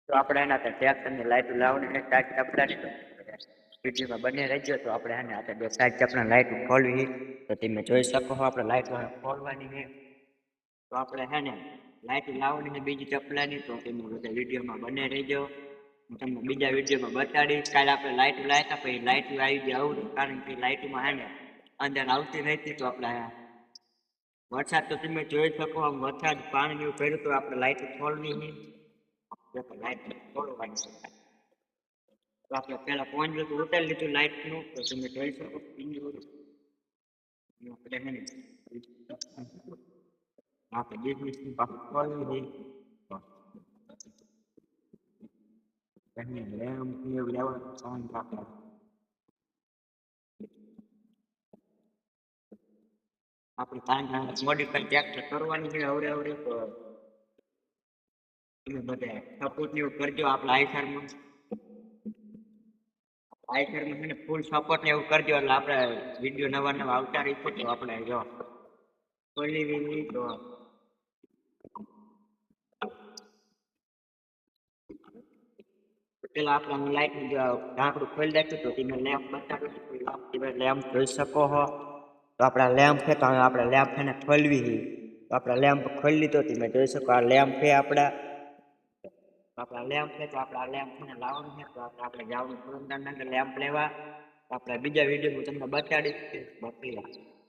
તો આપણે એના ટ્રેક્ટરની લાઈટ લાવવાની સાઈડ ચપલાની વિડીયોમાં બને રહેજો. તો આપણે એને આપણે બે સાઈડ ચપલા લાઈટ ખોલવી તો તમે જોઈ શકો છો. આપણે લાઈટ ખોલવાની છે તો આપણે હે ને લાઈટ લાવવાની છે બીજી ચપલાની. તો તમે બધા વિડીયોમાં બને રહેજો. હું તમને બીજા વિડીયોમાં બતાડીશ. કાલે આપણે લાઈટ લાવ્યા પછી લાઈટ આવી ગઈ આવું, કારણ કે લાઈટમાં હે ને અંદર આવતી નથી. તો આપણે વરસાદ તો તમે જોઈ શકો, આમ વરસાદ પાણી એવું કર્યું તો આપણે લાઈટ ખોલવી નહીં. લાઈટ ખોલવાની છે તો આપણે પેલા ફોન જો ઉતારી લીધું લાઈટ નું. તો તમે જોઈ શકો આપણે આપણે બિઝનેસ ની પાછું ખોલવી લેમ્પ એવું લેવાનું આપણે આપણે મોડિફાઈ ટ્રેક્ટર કરવાની છે અવરે અવરે. તો તમે બધા સપોર્ટ ને એવું કરજો. આપણે આઈસરમાં છે ને ફૂલ સપોર્ટ ને એવું કરજો, એટલે આપણે વિડીયો નવા નવા આવતા રહીશું. તો આપણે જો ખોલી તો પેલા આપણે હું લાઈટ નું ઢાંકણું ખોલી નાખ્યું તો તમે લેમ્પ બતાવ્યું. લેમ્પ જોઈ શકો છો. તો આપણા લેમ્પ છે તો આપણે લેમ્પ એને ખોલવી. તો આપણે લેમ્પ ખોલી લીધો તમે જોઈ શકો. આ લેમ્પ છે આપણા લેમ્પ છે. તો આપણે આ લેમ્પ ને લાવવાનું છે. તો આપણે જવાનું લેમ્પ લેવા. આપણે બીજા વિડીયો તમને બતાડીશ.